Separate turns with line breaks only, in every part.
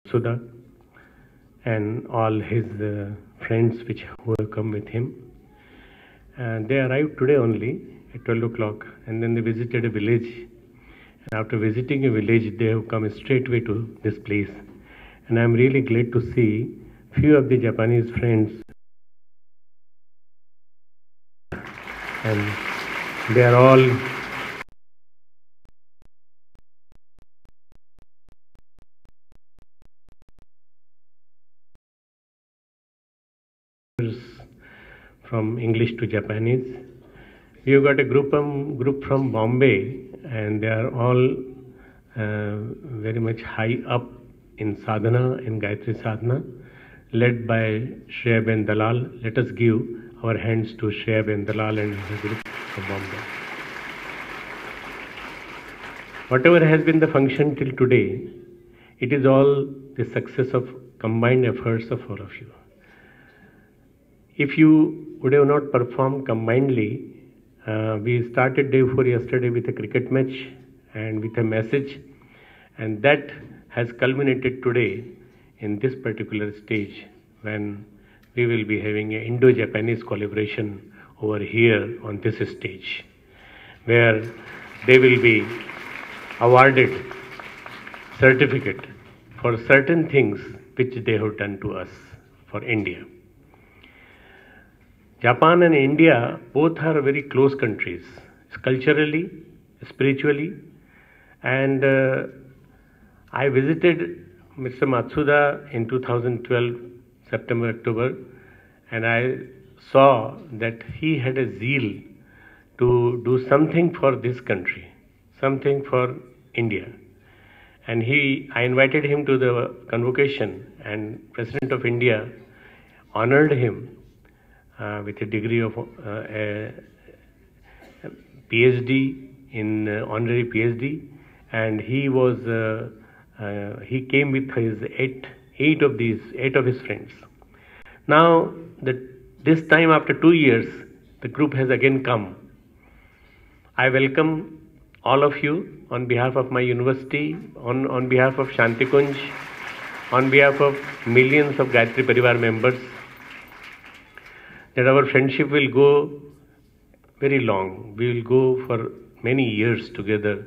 Sudha and all his friends who have come with him. And they arrived today only at 12 o'clock, and then they visited a village. And after visiting a village, they have come straightway to this place. And I'm really glad to see few of the Japanese friends, and they are all from English to Japanese. We have got a group from Bombay, and they are all very much high up in sadhana, in Gayatri sadhana, led by Shreya Ben Dalal. Let us give our hands to Shreya Ben Dalal and her group from Bombay. Whatever has been the function till today, it is all the success of combined efforts of all of you. If you would have not performed combinedly, we started day before yesterday with a cricket match and with a message, and that has culminated today in this particular stage when we will be having an Indo-Japanese collaboration over here on this stage, where they will be awarded certificate for certain things which they have done to us for India. Japan and India both are very close countries, culturally, spiritually, and I visited Mr. Matsuda in 2012, September, October, and I saw that he had a zeal to do something for this country, something for India. And I invited him to the convocation, and President of India honored him with a degree of a PhD in honorary PhD, and he came with his eight of his friends. Now this time after 2 years, the group has again come. I welcome all of you on behalf of my university, on behalf of Shantikunj, on behalf of millions of Gayatri Parivar members, that our friendship will go very long. We will go for many years together.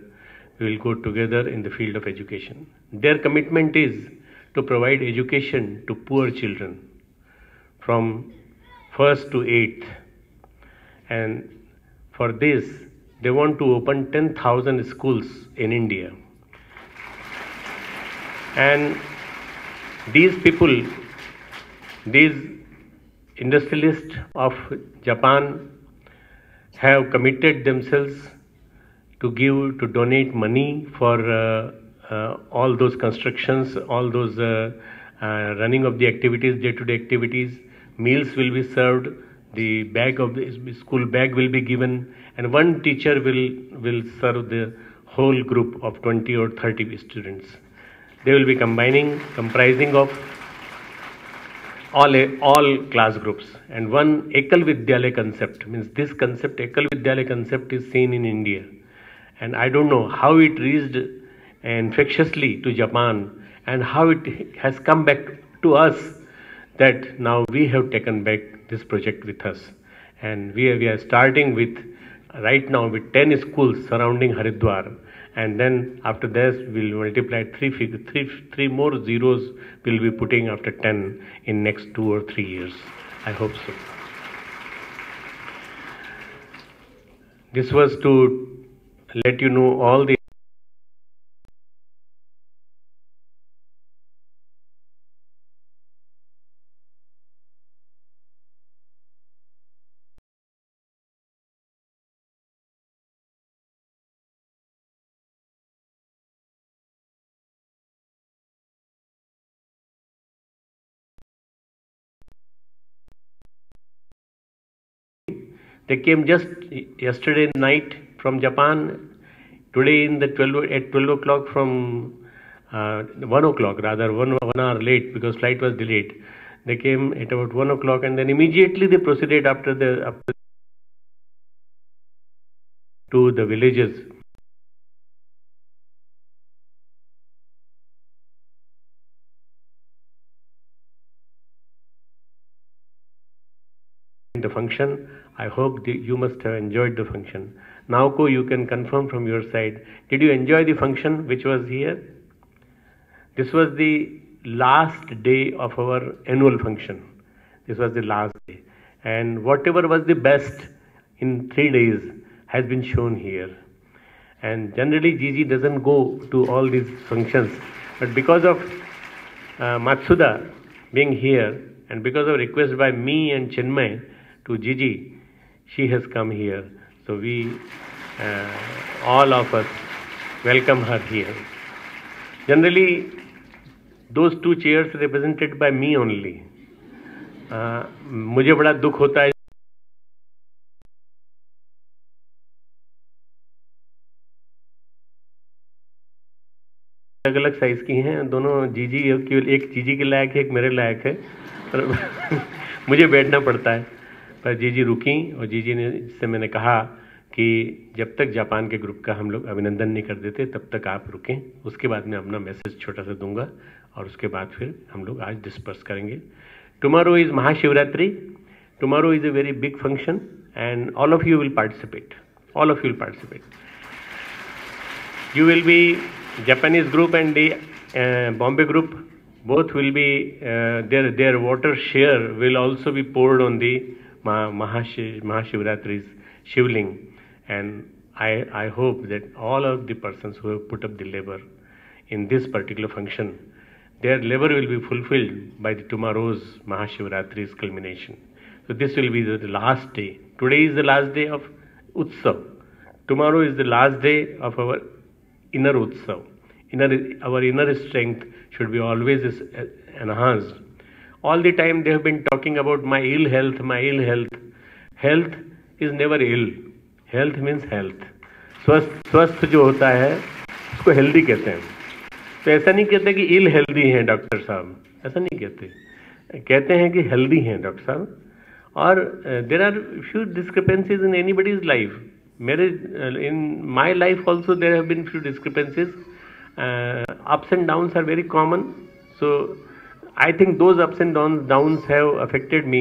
We will go together in the field of education. Their commitment is to provide education to poor children from 1st to 8th. And for this, they want to open 10,000 schools in India. And these people, these industrialists of Japan have committed themselves to donate money for all those constructions, all those running of the activities, day-to-day activities. Meals will be served, the bag of the school bag will be given, and one teacher will serve the whole group of 20 or 30 students. They will be comprising of all class groups, and one Ekal Vidyalaya concept, means this concept, Ekal Vidyalaya concept, is seen in India, and I don't know how it reached infectiously to Japan and how it has come back to us, that now we have taken back this project with us, and we are starting with right now with 10 schools surrounding Haridwar. And then after this we'll multiply three more zeros we'll be putting after 10 in next 2 or 3 years. I hope so. This was to let you know all the They came just yesterday night from Japan. Today at 12 o'clock from 1 o'clock, rather 1 hour late because flight was delayed. They came at about 1 o'clock, and then immediately they proceeded to the villages. the function. I hope you must have enjoyed the function. Now, you can confirm from your side. Did you enjoy the function which was here? This was the last day of our annual function. This was the last day. And whatever was the best in 3 days has been shown here. And generally Gigi doesn't go to all these functions. But because of Matsuda being here and because of request by me and Chinmay to Gigi, she has come here. So we, all of us, welcome her here. Generally, those 2 chairs represented by me only. मुझे बड़ा दुख होता है अलग अलग size की हैं, दोनों जीजी, केवल एक जीजी के लायक है, एक मेरे लायक है, पर मुझे बैठना पड़ता है। पर जीजी रुकी और जीजी ने से मैंने कहा कि जब तक जापान के ग्रुप का हम लोग अभिनंदन नहीं कर देते तब तक आप रुकें, उसके बाद मैं अपना मैसेज छोटा सा दूंगा और उसके बाद फिर हम लोग आज डिस्पर्स करेंगे। Tomorrow is Mahashivratri. Tomorrow is a very big function and all of you will participate. All of you will participate. You will be Japanese group and the Bombay group. Both will be their water share will also be poured on the Mahashivratri's Shivling, and I hope that all of the persons who have put up the labor in this particular function, their labor will be fulfilled by tomorrow's Mahashivratri's culmination. So this will be the last day. Today is the last day of Utsav. Tomorrow is the last day of our inner Utsav. Our inner strength should be always enhanced. All the time they have been talking about my ill health, my ill health. Health is never ill. Health means health. स्वस्थ जो होता है उसको healthy कहते हैं. तो ऐसा नहीं कहते कि इल हेल्दी हैं डॉक्टर साहब, ऐसा नहीं कहते. कहते हैं कि हेल्दी हैं डॉक्टर साहब. और there are few discrepancies in anybody's life. मेरे in my life also there have been few discrepancies. Ups and downs are very common. So I think those ups and downs have affected me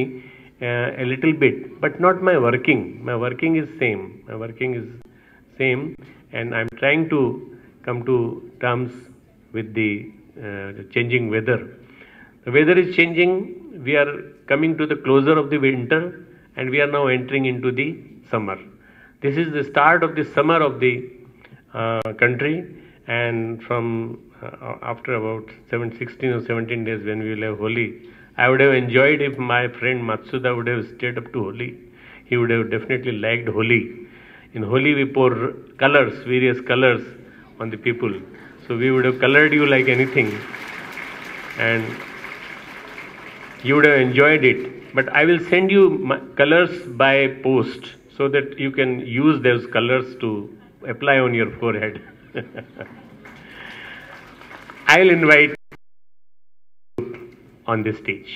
a little bit, but not my working. My working is same. My working is same, and I'm trying to come to terms with the changing weather. The weather is changing. We are coming to the closer of the winter, and we are now entering into the summer. This is the start of the summer of the country. And from after about 16 or 17 days when we will have Holi, I would have enjoyed if my friend Matsuda would have stayed up to Holi. He would have definitely liked Holi. In Holi we pour colors, various colors on the people. So we would have colored you like anything and you would have enjoyed it. But I will send you colors by post so that you can use those colors to apply on your forehead. I will invite on the stage.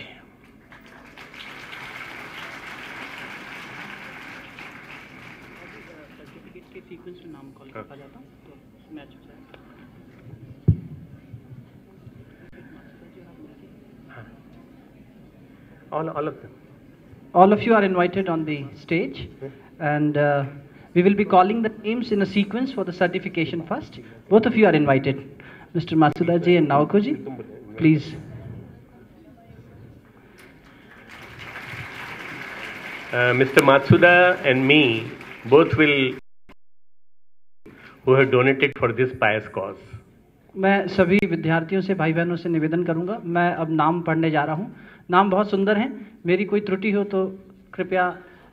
All of them.
All of you are invited on the stage, and we will be calling the names in a sequence for the certification first. Both of you are invited. Mr. Matsuda ji and Naoko ji, please.
Mr. Matsuda and me both will who have donated for this pious cause.
मैं सभी विद्यार्थियों से, भाई बहनों से निवेदन करूंगा. मैं अब नाम पढ़ने जा रहा हूं. नाम बहुत सुंदर हैं. मेरी कोई त्रुटि हो तो कृपया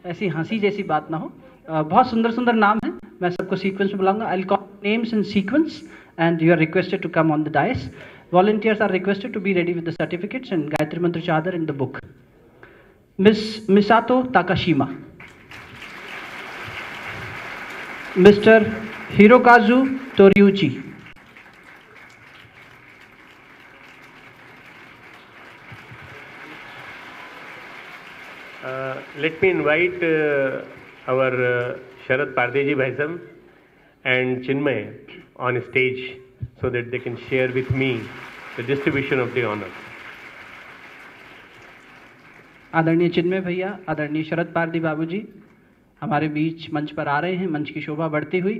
ऐसी हंसी जैसी बात ना हो. बहुत सुंदर सुंदर नाम है. मैं सबको सीक्वेंस में बुलाऊंगा. I will call names in sequence and you are requested to come on the dais. Volunteers are requested to be ready with the certificates and Gayatri Mantra Chadar in the book. Miss Misato Takashima, Mr. Hirokazu Toriuchi,
let me invite our Sharad Pardeji Bhaisam and Chinmay on stage so that they can share with me the distribution of the honors.
आदरणीय चिन्मय भैया, आदरणीय शरद पारदी बाबूजी हमारे बीच मंच पर आ रहे हैं, मंच की शोभा बढ़ती हुई।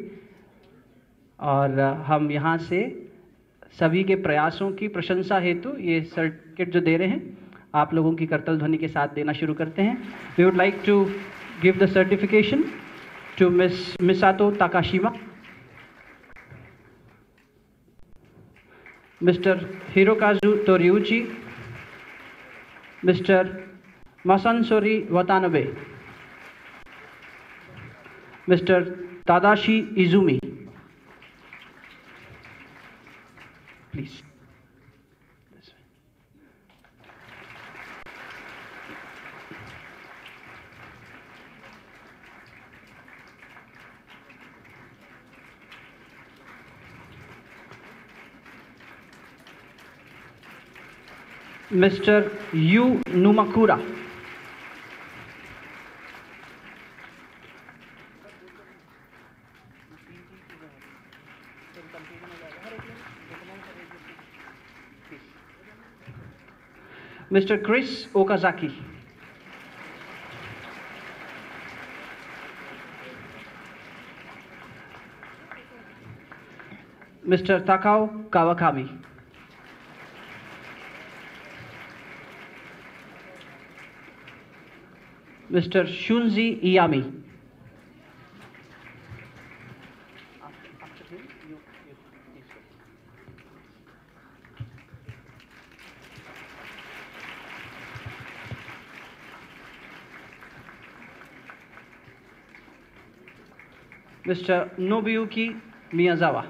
और हम यहाँ से सभी के प्रयासों की प्रशंसा हेतु ये सर्टिफिकेट जो दे रहे हैं, आप लोगों की करतल ध्वनि के साथ देना शुरू करते हैं। We would like to give the certification to miss Misato Takashima, Mr. Hirokazu Toriuchi, Mr. Masansori Watanabe, Mr. Tadashi Izumi. Please. Mr. Yu Numakura. Mr. Chris Okazaki. Mr. Takao Kawakami. Mr. Shunzi Iyami. Mr. Nobuyuki Miyazawa.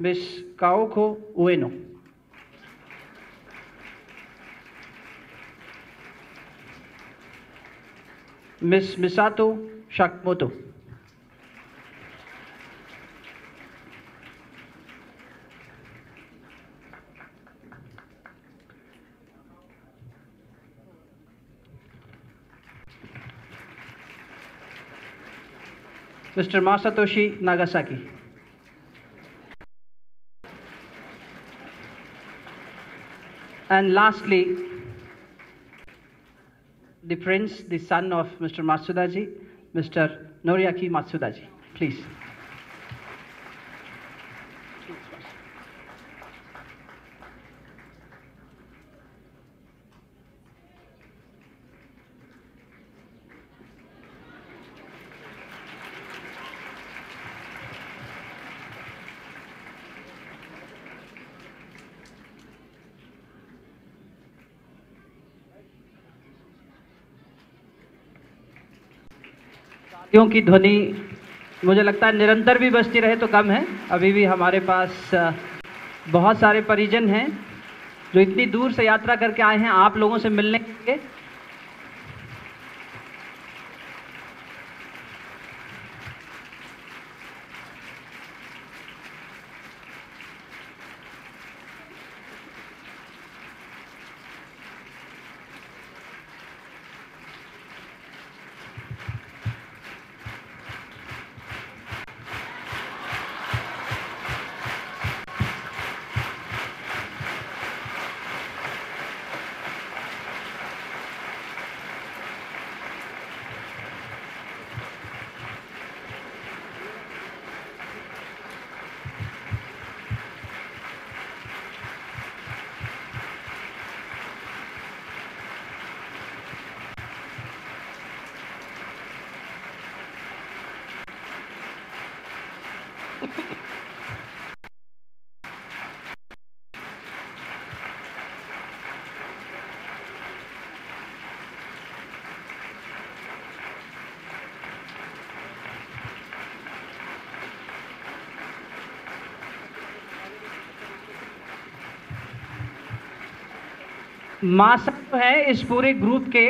Miss Kaoko Ueno. Miss Misato Shakmoto. Mr. Masatoshi Nagasaki. And lastly, the prince, the son of Mr. Matsudaji, Mr. Noriaki Matsudaji. Please. की ध्वनि मुझे लगता है निरंतर भी बजती रहे तो कम है। अभी भी हमारे पास बहुत सारे परिजन हैं जो इतनी दूर से यात्रा करके आए हैं आप लोगों से मिलने के लिए। मासा है इस पूरे ग्रुप के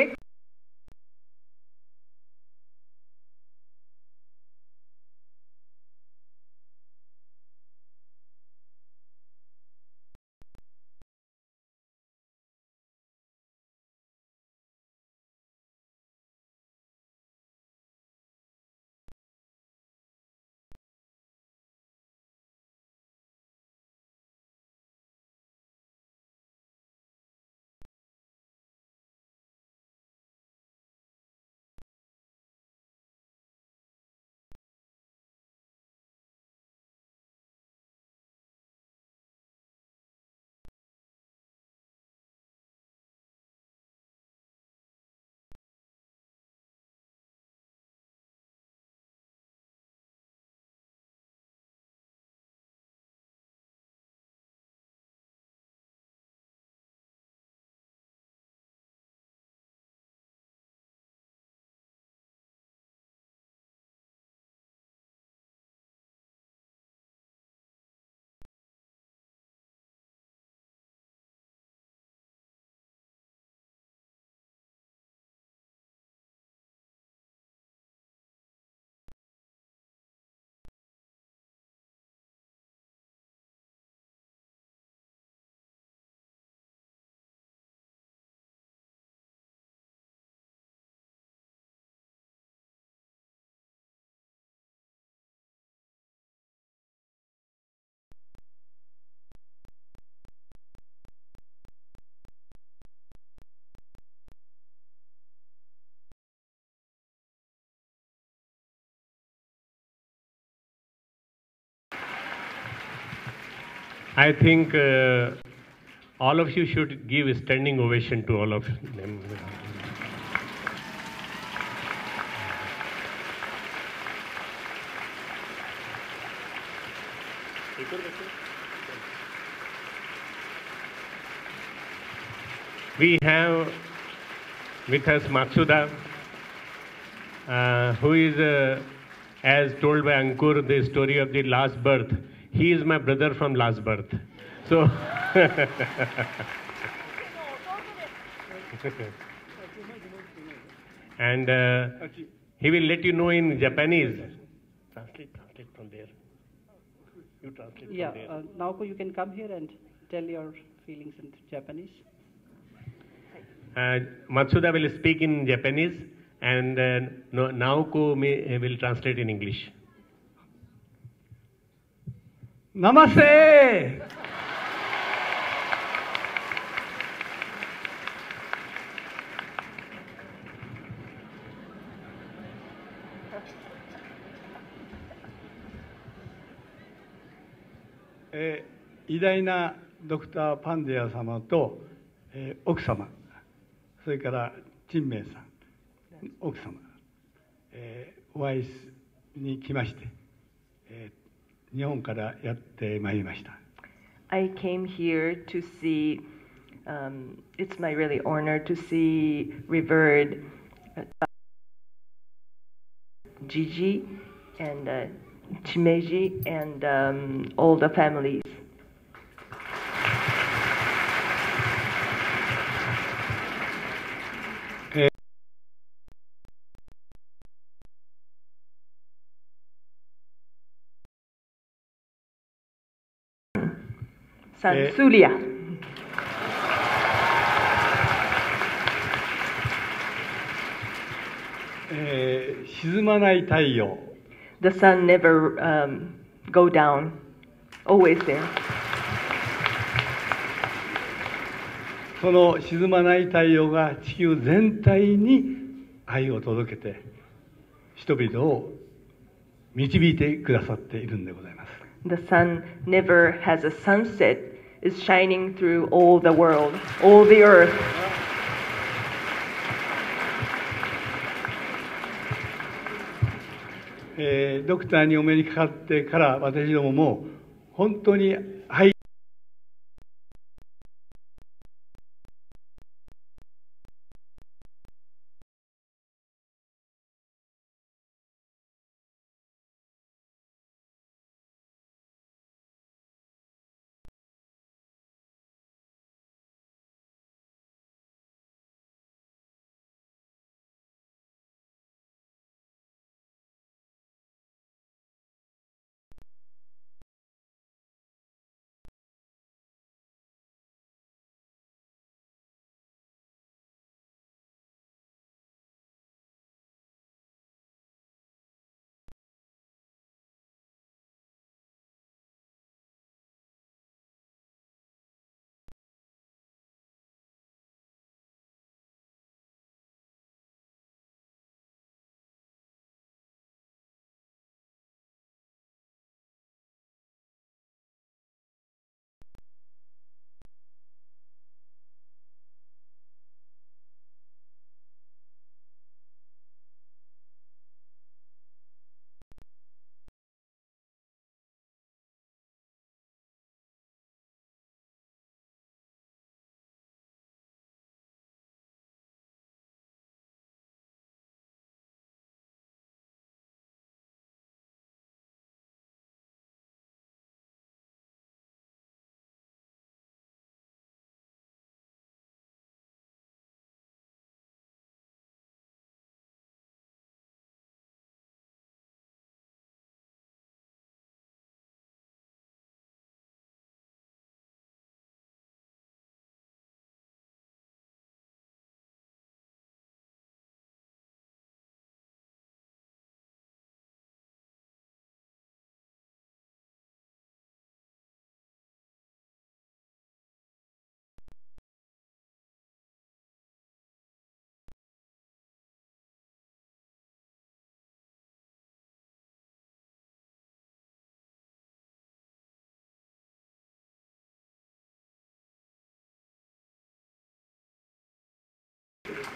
I think all of you should give a standing ovation to all of them. We have with us Matsuda, who is, as told by Ankur, the story of the last birth. He is my brother from last birth. So, and he will let you know in Japanese. Translate from there. You translate from there.
Naoko, you can come here and tell your feelings in Japanese.
Matsuda will speak in Japanese, and Naoko will translate in English.
Namaste!「偉大なドクター・パンディア様と、奥様、それから陳明さん、奥様、お会いに来まして、日本からやってまいりました。
I came here to see, it's my really honor to see revered Gigi and Chimeji and all the families. Sansulia.
「沈まない太陽」
The sun never go down, always there.
その沈まない太陽が地球全体に愛を届けて人々を導いてくださっているんでございます。
The sun never has a sunset, is shining through all the world, all the earth.
ドクターにお目にかかってから私どもも本当に愛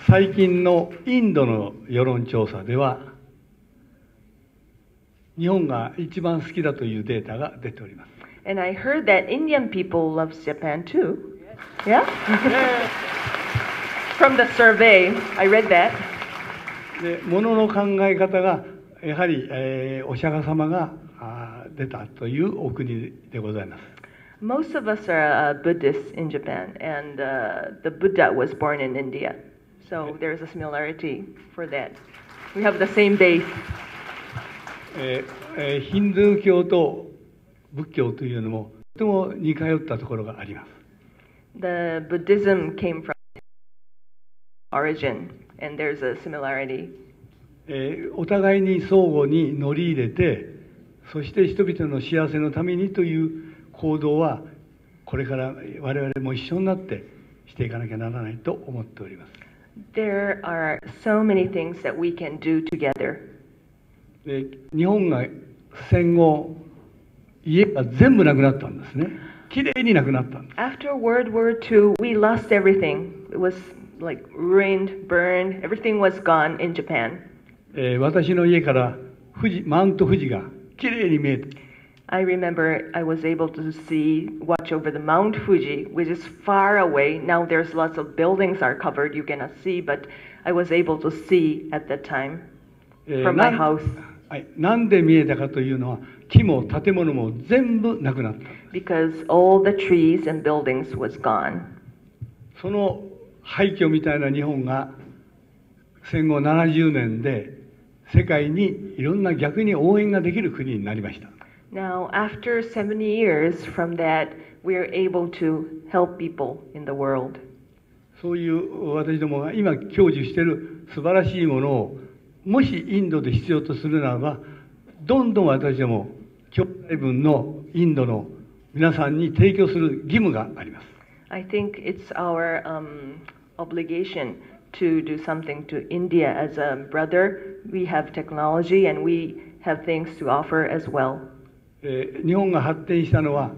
最近のインドの世論調査では、日本が一番好きだというデータが出ております。
And I heard that Indian people loves Japan too. Yeah? From the survey, I read that.
で、物の考え方がやはり、お釈迦様が出たというお国でございます。
Most of us are Buddhists in Japan, and the Buddha was born in India. So there's a similarity for that. We have the same base.
ヒンドゥー教と仏教というのもとても似通ったところがあります。
The Buddhism came from origin, and there's a similarity.
お互いに相互に乗り入れて、そして人々の幸せのためにという行動はこれから我々も一緒になってしていかなきゃならないと思っております。
There are so many things that we can do together.
で、日本が戦後家が全部なくなったんですね。きれいになくなったんです。
After World War II, we lost everything. It was like ruined, burned. Everything was gone in Japan.
私の家からマウント富士がきれいに見えて、
I remember I was able to watch over the Mount Fuji, which is far away. Now there's lots of buildings are covered, you cannot see, but I was able to see at that time from my house.
なんで見えたかというのは、木も建物も全部なくなった。
Because all the trees and buildings was gone.
その廃墟みたいな日本が戦後70年で世界にいろんな逆に応援ができる国になりました。
Now, after 70 years from that, we are able to help people in the world.
そういう私どもが今享受している素晴らしいものを、もしインドで必要とするならば、どんどん私ども兄弟分のインドの皆さんに提供する義務があります。
I think it's our obligation to do something to India as a brother. We have technology and we have things to offer as well.
日本が発展したのは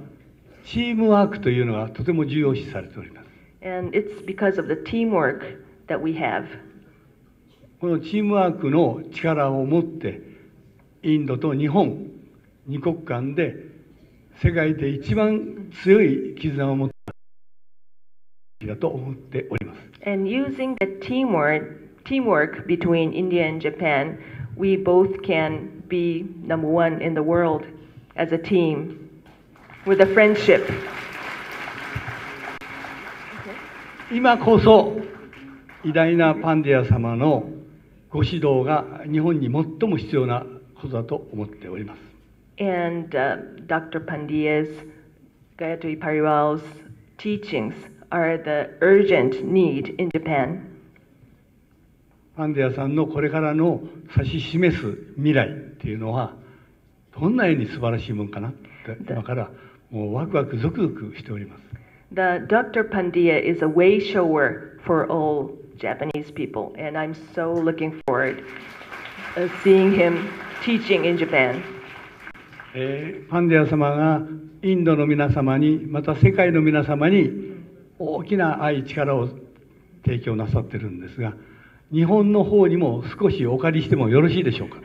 チームワークというのがとても重要視されております。
And it's because of the teamwork that we have.
このチームワークの力を持ってインドと日本二国間で世界で一番強い絆を持っただと思っております。
And using the teamwork between India and Japan, we both can be number one in the world as a team with a friendship.
今こそ偉大なパンディア様のご指導が日本に最も必要なことだと思っております。
And Dr. Pandya's, Gayatri Pariwal's teachings are the urgent need in Japan.
パンディアさんのこれからの指し示す未来っていうのはどんなに素晴らしいものかなって今からもうワクワクゾクゾクしております。
The Dr. Pandya is a way shower for all Japanese people, and I'm so looking forward seeing him teaching in Japan.
パンディア様がインドの皆様にまた世界の皆様に大きな愛力を提供なさってるんですが、日本の方にも少しお借りしてもよろしいでしょうか。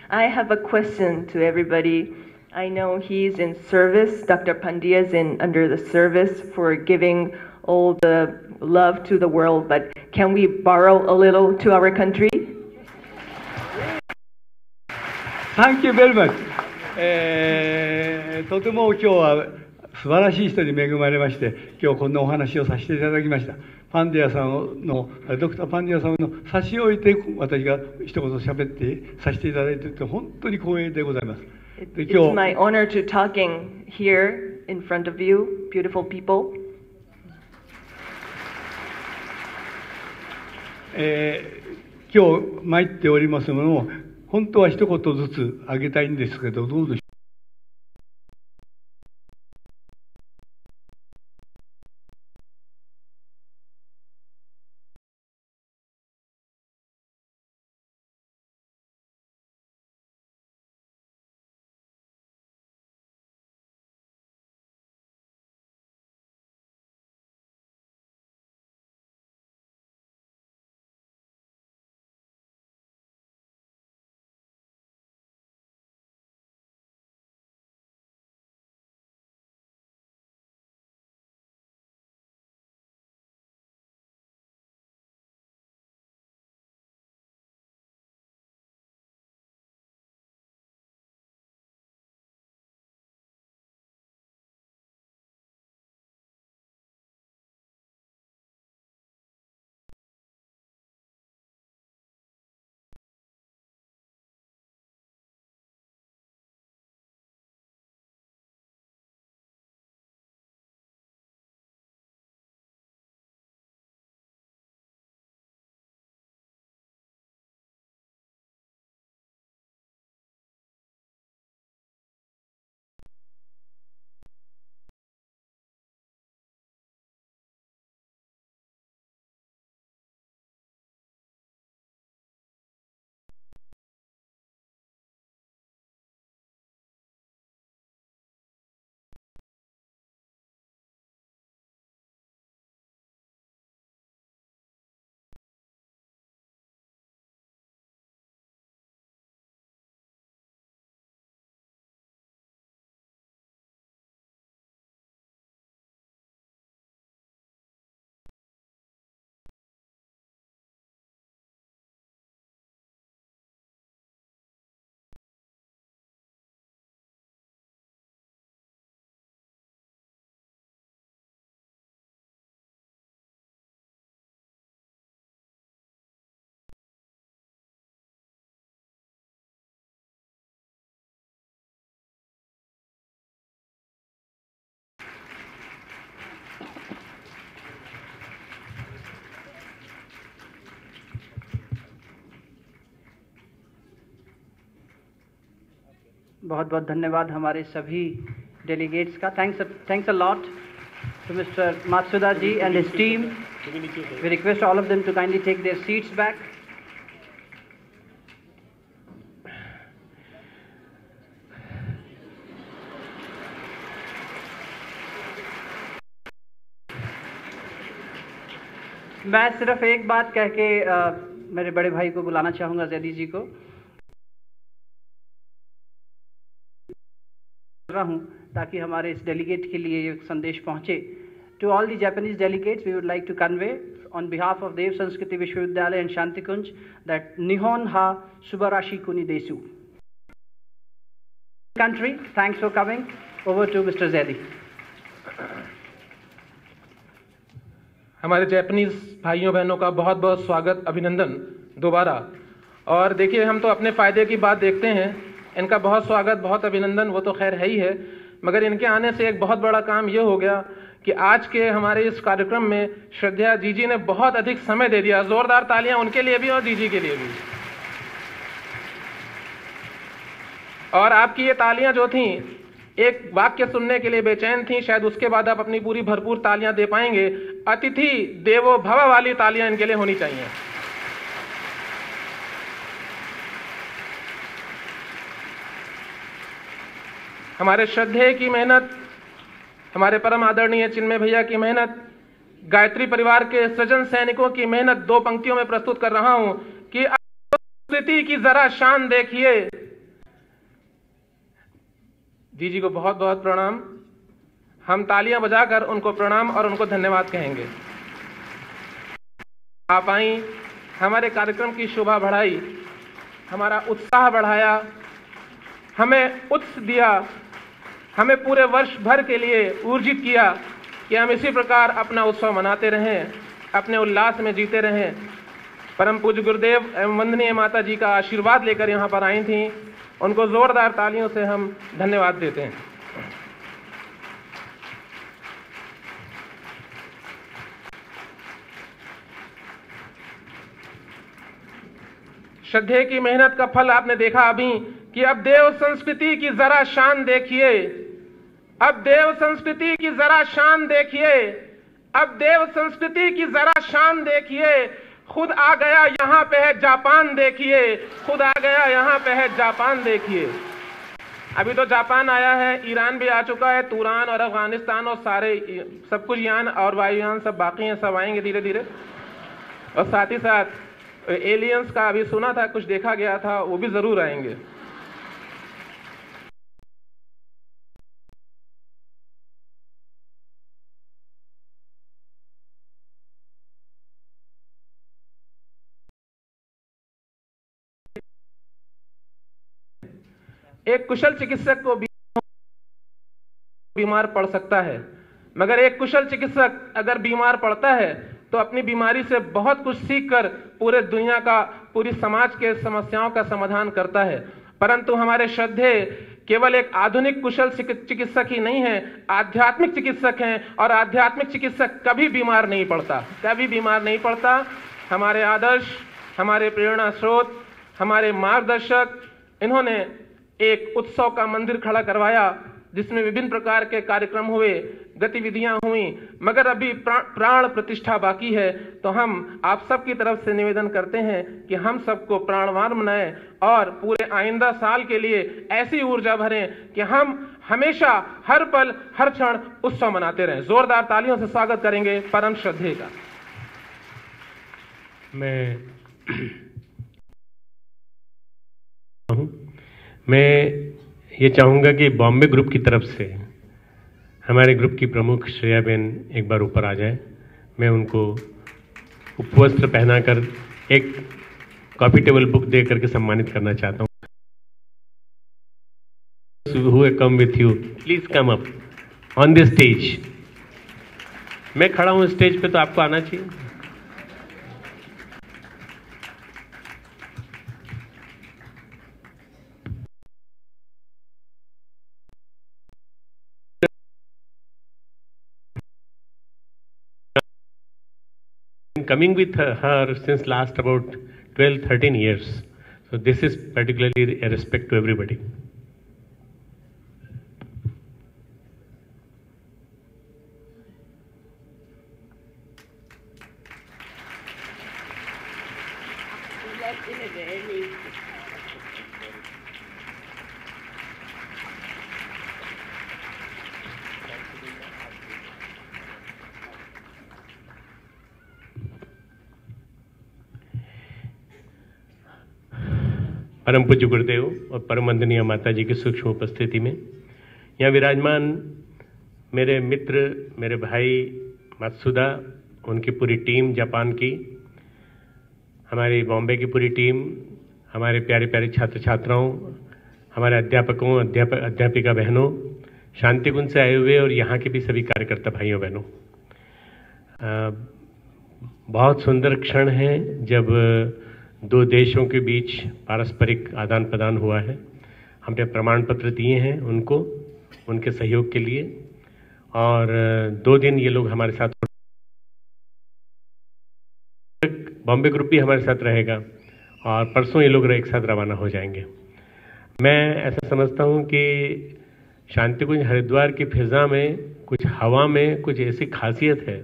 I have a question to everybody. I know he's in service. Dr. Pandya is under the service for giving all the love to the world, but can we borrow a little to our country?
Thank you very much. とても今日は素晴らしい人に恵まれまして、今日こんなお話をさせていただきました。パンディアさんのドクターパンディアさんの差し置いて私が一言喋ってさせていただいていて本当に光栄でございます。
It's my honor to talking here in front of you, beautiful people.
今日参っておりますものを本当は一言ずつあげたいんですけど、どうでしょう。
बहुत बहुत धन्यवाद हमारे सभी delegates का. Thanks a lot to Mr. Matsuda ji and his team. We request all of them to kindly take their seats back. मैं सिर्फ एक बात कह के मेरे बड़े भाई को बुलाना चाहूँगा, जैदी जी को. रहा हूँ ताकि हमारे इस डेलीगेट के लिए ये संदेश पहुँचे. To all the Japanese delegates we would like to convey on behalf of Dev Sanskriti Vishwavidyalaya and Shanti Kunj that निहोन हा सुबाराशी कुनी देसु. Country, thanks for coming. Over to mister Zaidi.
हमारे जापानीज भाइयों बहनों का बहुत बहुत स्वागत, अभिनंदन दोबारा. और देखिए, हम तो अपने फ़ायदे की बात देखते हैं. इनका बहुत स्वागत, बहुत अभिनंदन, वो तो खैर है ही है, मगर इनके आने से एक बहुत बड़ा काम ये हो गया कि आज के हमारे इस कार्यक्रम में श्रद्धा जीजी ने बहुत अधिक समय दे दिया. ज़ोरदार तालियां उनके लिए भी और जीजी के लिए भी. और आपकी ये तालियां जो थीं, एक वाक्य सुनने के लिए बेचैन थी, शायद उसके बाद आप अपनी पूरी भरपूर तालियां दे पाएंगे. अतिथि देवो भव वाली तालियां इनके लिए होनी चाहिए. हमारे श्रद्धेय की मेहनत, हमारे परम आदरणीय चिन्मय भैया की मेहनत, गायत्री परिवार के सृजन सैनिकों की मेहनत दो पंक्तियों में प्रस्तुत कर रहा हूं कि संस्कृति की जरा शान देखिए. जी को बहुत बहुत प्रणाम. हम तालियां बजाकर उनको प्रणाम और उनको धन्यवाद कहेंगे. आप आई, हमारे कार्यक्रम की शोभा बढ़ाई, हमारा उत्साह बढ़ाया, हमें उत्स दिया, हमें पूरे वर्ष भर के लिए ऊर्जित किया कि हम इसी प्रकार अपना उत्सव मनाते रहें, अपने उल्लास में जीते रहें. परम पूज्य गुरुदेव एवं वंदनीय माता जी का आशीर्वाद लेकर यहाँ पर आई थी. उनको जोरदार तालियों से हम धन्यवाद देते हैं. श्रद्धेय की मेहनत का फल आपने देखा अभी कि अब देव संस्कृति की जरा शान देखिए. अब देव संस्कृति की जरा शान देखिए. अब देव संस्कृति की जरा शान देखिए. खुद आ गया यहाँ पे है जापान देखिए. खुद आ गया यहाँ पे है जापान देखिए. अभी तो जापान आया है, ईरान भी आ चुका है, तुरान और अफगानिस्तान और सारे सब कुछ यान और वायुयान सब बाकी हैं, सब आएंगे धीरे धीरे. और साथ ही साथ एलियंस का अभी सुना था, कुछ देखा गया था, वो भी जरूर आएंगे. एक कुशल चिकित्सक को बीमार पड़ सकता है, मगर एक कुशल चिकित्सक अगर बीमार पड़ता है तो अपनी बीमारी से बहुत कुछ सीखकर पूरे दुनिया का, पूरी समाज के समस्याओं का समाधान करता है. परंतु हमारे श्रद्धेय केवल एक आधुनिक कुशल चिकित्सक ही नहीं है, आध्यात्मिक चिकित्सक हैं. और आध्यात्मिक चिकित्सक कभी बीमार नहीं पड़ता, कभी बीमार नहीं पड़ता. हमारे आदर्श, हमारे प्रेरणा स्रोत, हमारे मार्गदर्शक, इन्होंने एक उत्सव का मंदिर खड़ा करवाया जिसमें विभिन्न प्रकार के कार्यक्रम हुए, गतिविधियां हुई, मगर अभी प्राण प्रतिष्ठा बाकी है. तो हम आप सबकी तरफ से निवेदन करते हैं कि हम सबको प्राणवान बनाएं और पूरे आइंदा साल के लिए ऐसी ऊर्जा भरें कि हम हमेशा, हर पल, हर क्षण उत्सव मनाते रहें. जोरदार तालियों से स्वागत करेंगे परम श्रद्धेय का.
मैं ये चाहूँगा कि बॉम्बे ग्रुप की तरफ से हमारे ग्रुप की प्रमुख श्रेया बेन एक बार ऊपर आ जाए. मैं उनको उपवस्त्र पहनाकर एक कॉफी टेबल बुक दे करके सम्मानित करना चाहता हूँ. Who have come with you, please come up on the stage. मैं खड़ा हूँ स्टेज पे तो आपको आना चाहिए. Coming with her since last about 12-13 years. So this is particularly a respect to everybody. परम पूज्य गुरुदेव और परम वंदनीय माता जी की सूक्ष्म उपस्थिति में यहाँ विराजमान मेरे मित्र, मेरे भाई मात्सुदा, उनकी पूरी टीम जापान की, हमारी बॉम्बे की पूरी टीम, हमारे प्यारे प्यारे छात्र छात्राओं, हमारे अध्यापकों, अध्यापिका बहनों, शांतिकुंज से आए हुए और यहाँ के भी सभी कार्यकर्ता भाइयों बहनों, बहुत सुंदर क्षण है जब दो देशों के बीच पारस्परिक आदान प्रदान हुआ है। हमने प्रमाण पत्र दिए हैं उनको, उनके सहयोग के लिए, और 2 दिन ये लोग हमारे साथ, बॉम्बे ग्रुप भी हमारे साथ रहेगा और परसों ये लोग एक साथ रवाना हो जाएंगे। मैं ऐसा समझता हूँ कि शांतिकुंज हरिद्वार की फिजा में, कुछ हवा में कुछ ऐसी खासियत है,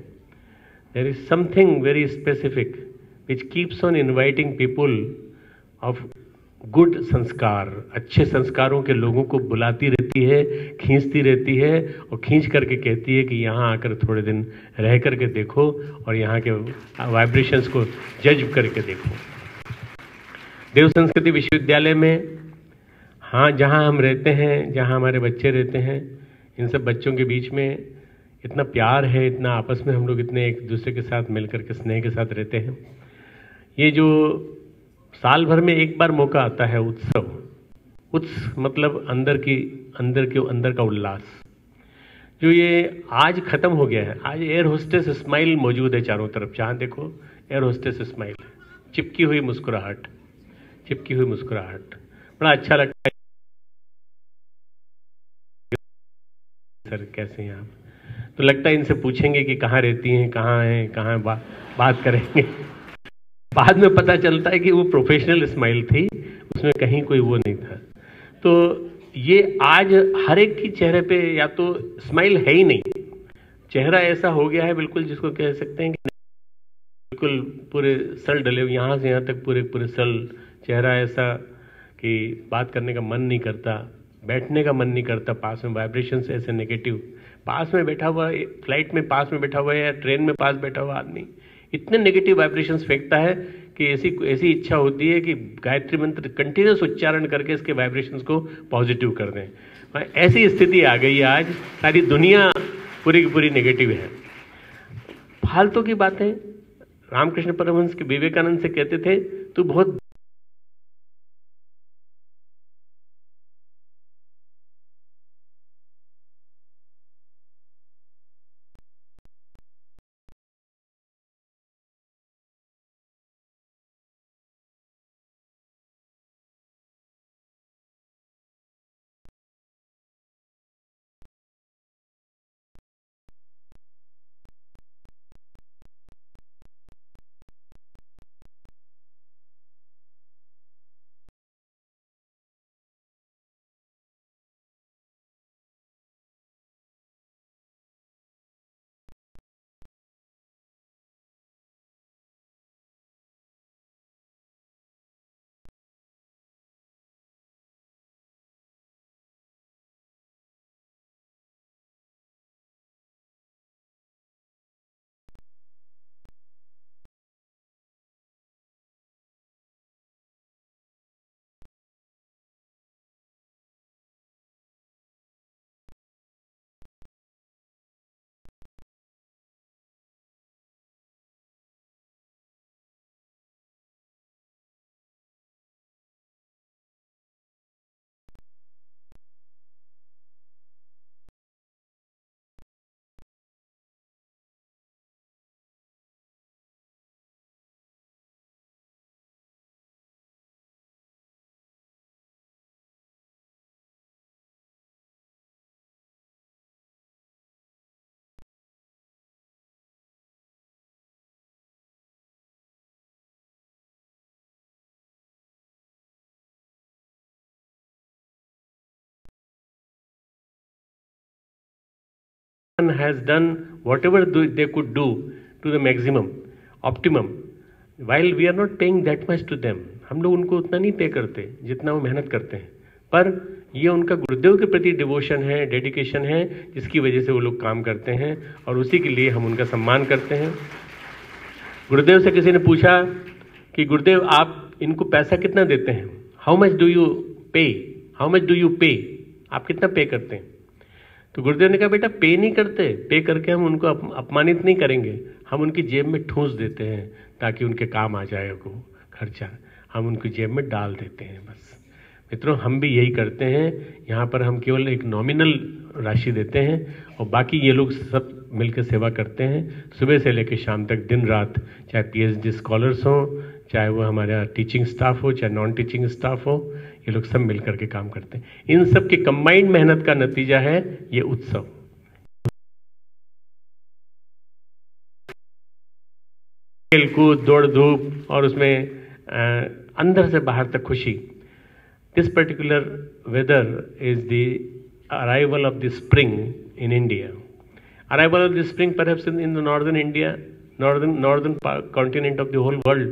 there is something very specific which keeps on inviting people of good संस्कार, अच्छे संस्कारों के लोगों को बुलाती रहती है, खींचती रहती है और खींच करके कहती है कि यहाँ आकर थोड़े दिन रह करके देखो और यहाँ के वाइब्रेशंस को जज करके देखो। देव संस्कृति विश्वविद्यालय में, हाँ, जहाँ हम रहते हैं, जहाँ हमारे बच्चे रहते हैं, इन सब बच्चों के बीच में इतना प्यार है, इतना आपस में हम लोग इतने एक दूसरे के साथ मिलकर के स्नेह के साथ रहते हैं। ये जो साल भर में एक बार मौका आता है उत्सव, मतलब अंदर का उल्लास, जो ये आज खत्म हो गया है। आज एयर होस्टेस स्माइल मौजूद है चारों तरफ, जहाँ देखो एयर होस्टेस स्माइल, चिपकी हुई मुस्कुराहट, बड़ा अच्छा लगता है। सर कैसे हैं आप? तो लगता है इनसे पूछेंगे कि कहाँ रहती हैं, कहाँ हैं, कहाँ बात करेंगे। बाद में पता चलता है कि वो प्रोफेशनल स्माइल थी, उसमें कहीं कोई वो नहीं था। तो ये आज हर एक की चेहरे पे या तो स्माइल है ही नहीं, चेहरा ऐसा हो गया है बिल्कुल, जिसको कह सकते हैं कि बिल्कुल पूरे सल डले, यहाँ से यहाँ तक पूरे सल, चेहरा ऐसा कि बात करने का मन नहीं करता, बैठने का मन नहीं करता, पास में वाइब्रेशंस ऐसे नेगेटिव, पास में बैठा हुआ, फ्लाइट में पास में बैठा हुआ है या ट्रेन में पास बैठा हुआ आदमी इतने नेगेटिव वाइब्रेशंस फेंकता है कि ऐसी इच्छा होती है कि गायत्री मंत्र कंटिन्यूस उच्चारण करके इसके वाइब्रेशंस को पॉजिटिव कर दें। ऐसी स्थिति आ गई है आज, सारी दुनिया पूरी की पूरी नेगेटिव है। फालतू की बातें, रामकृष्ण परमहंस के विवेकानंद से कहते थे, तू बहुत has done whatever they could do to the maximum, optimum, while we are not paying that much to them. हम लोग उनको उतना नहीं पे करते जितना वो मेहनत करते हैं, पर ये उनका गुरुदेव के प्रति डिवोशन है, डेडिकेशन है, जिसकी वजह से वो लोग काम करते हैं और उसी के लिए हम उनका सम्मान करते हैं। गुरुदेव से किसी ने पूछा कि गुरुदेव आप इनको पैसा कितना देते हैं, हाउ मच डू यू पे, हाउ मच डू यू पे, आप कितना पे करते हैं? तो गुरुदेव ने कहा बेटा पे नहीं करते, पे करके हम उनको अपमानित नहीं करेंगे, हम उनकी जेब में ठूंस देते हैं ताकि उनके काम आ जाए, को खर्चा हम उनकी जेब में डाल देते हैं बस। मित्रों, हम भी यही करते हैं, यहाँ पर हम केवल एक नॉमिनल राशि देते हैं और बाकी ये लोग सब मिलकर सेवा करते हैं, सुबह से लेकर शाम तक, दिन रात, चाहे पीएचडी स्कॉलर्स हों, चाहे वो हमारा टीचिंग स्टाफ हो, चाहे नॉन टीचिंग स्टाफ हो, ये लोग सब मिलकर के काम करते हैं। इन सब की कंबाइंड मेहनत का नतीजा है ये उत्सव। खेल कूद, दौड़ धूप और उसमें अंदर से बाहर तक खुशी। This particular weather is the arrival of the spring in India, arrival of the spring perhaps in the northern India, northern continent of the whole world.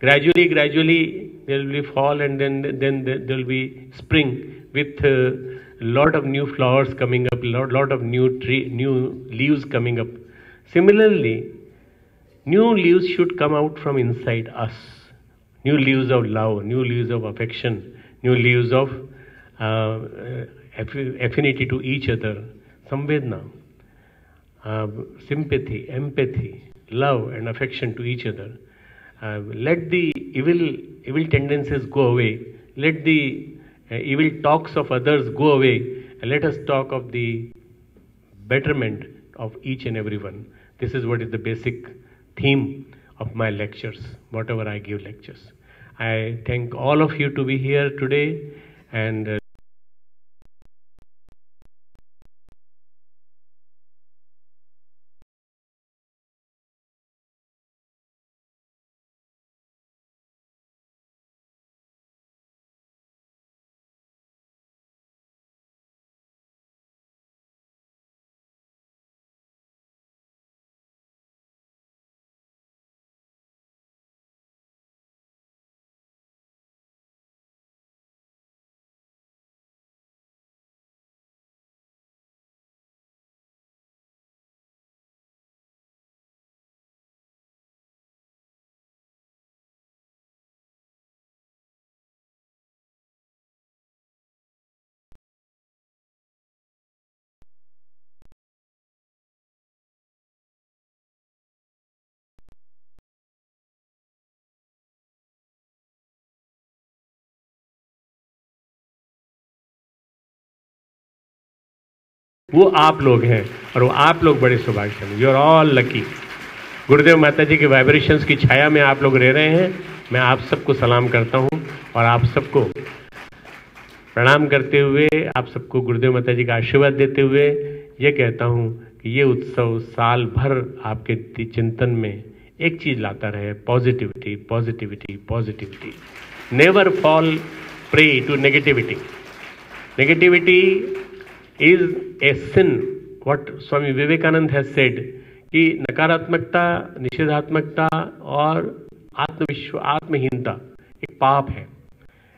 Gradually there will be fall, and then there will be spring with a lot of new flowers coming up, lot of new leaves coming up. Similarly, new leaves should come out from inside us. New leaves of love, new leaves of affection, new leaves of affinity to each other, samvedna. Sympathy, empathy, love and affection to each other. Let the evil tendencies go away. Let the evil talks of others go away. And let us talk of the betterment of each and every one. This is what is the basic theme of my lectures, whatever I give lectures. I thank all of you to be here today, and वो आप लोग हैं और वो आप लोग बड़े सौभाग्यशाली, यू आर ऑल लकी। गुरुदेव माता जी के वाइब्रेशंस की छाया में आप लोग रह रहे हैं। मैं आप सबको सलाम करता हूं और आप सबको प्रणाम करते हुए, आप सबको गुरुदेव माता जी का आशीर्वाद देते हुए ये कहता हूं कि ये उत्सव साल भर आपके चिंतन में एक चीज लाता रहे, positivity, positivity, positivity. Never fall prey to negativity. Negativity is a sin. What Swami Vivekanand has said कि नकारात्मकता, निषेधात्मकता और आत्महीनता एक पाप है।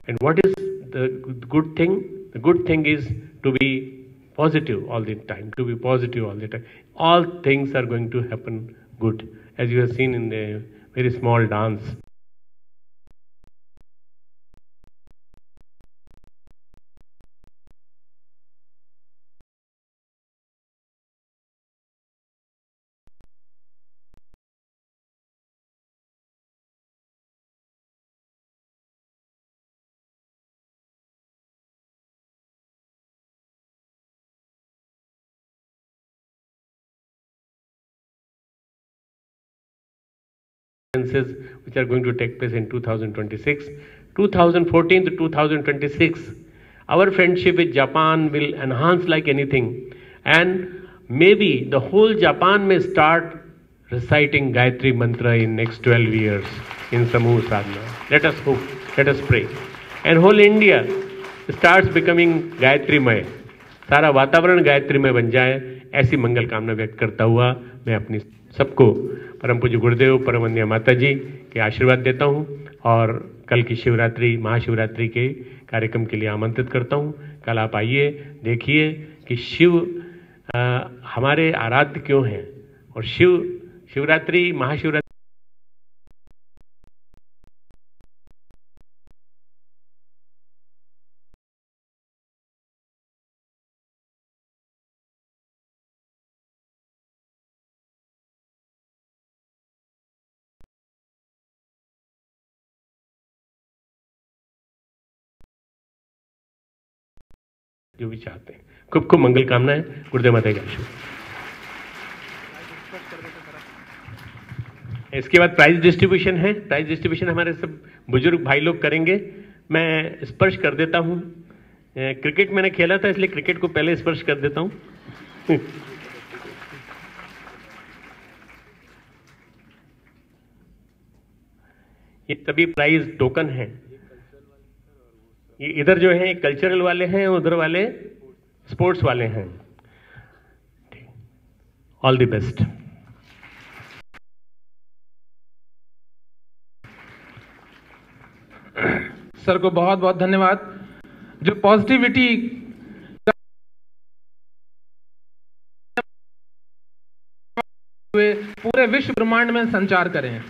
And what is the good thing? The good thing is to be positive all the time, to be positive all the time. All things are going to happen good, as you have seen in the very small dance. Which are going to take place in 2026. 2014 to 2026, our friendship with Japan will enhance like anything, and maybe the whole Japan may start reciting Gayatri Mantra in next 12 years in Samuh Sadhana. Let us hope, let us pray. And whole India starts becoming Gayatri-मय, सारा वातावरण गायत्रीमय बन जाए, ऐसी मंगल कामना व्यक्त करता हुआ मैं अपनी सबको परम पूज्य गुरुदेव, परम वंदनीय माता जी के आशीर्वाद देता हूँ और कल की शिवरात्रि महाशिवरात्रि के कार्यक्रम के लिए आमंत्रित करता हूँ। कल आप आइए, देखिए कि शिव हमारे आराध्य क्यों हैं और शिवरात्रि महाशिवरात्रि जो भी चाहते हैं। खूब खूब मंगल कामनाएं। गुरुदेव माता की आशीर्वाद। इसके बाद प्राइज डिस्ट्रीब्यूशन है। प्राइज डिस्ट्रीब्यूशन हमारे सब बुजुर्ग भाई लोग करेंगे। मैं स्पर्श कर देता हूं। क्रिकेट मैंने खेला था इसलिए क्रिकेट को पहले स्पर्श कर देता हूं। ये सभी प्राइज टोकन हैं। ये इधर जो है कल्चरल वाले हैं, उधर वाले स्पोर्ट्स वाले हैं। All the best.
सर को बहुत बहुत धन्यवाद। जो पॉजिटिविटी पूरे विश्व ब्रह्मांड में संचार करें।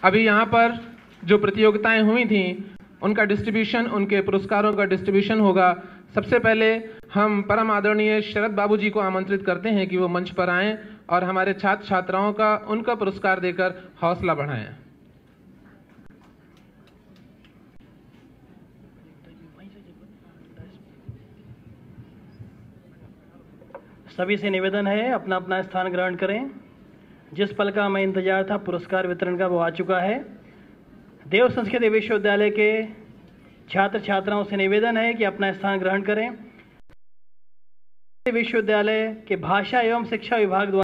अभी यहाँ पर जो प्रतियोगिताएं हुई थी उनका डिस्ट्रीब्यूशन, उनके पुरस्कारों का डिस्ट्रीब्यूशन होगा। सबसे पहले हम परम आदरणीय शरद बाबू जी को आमंत्रित करते हैं कि वो मंच पर आएं और हमारे छात्र छात्राओं का उनका पुरस्कार देकर हौसला बढ़ाएं।
सभी से निवेदन है अपना अपना स्थान ग्रहण करें। जिस पल का हमें इंतजार था पुरस्कार वितरण का वो आ चुका है। देव संस्कृति विश्वविद्यालय के छात्र छात्राओं से निवेदन है कि अपना स्थान ग्रहण करें। विश्वविद्यालय के भाषा एवं शिक्षा विभाग द्वारा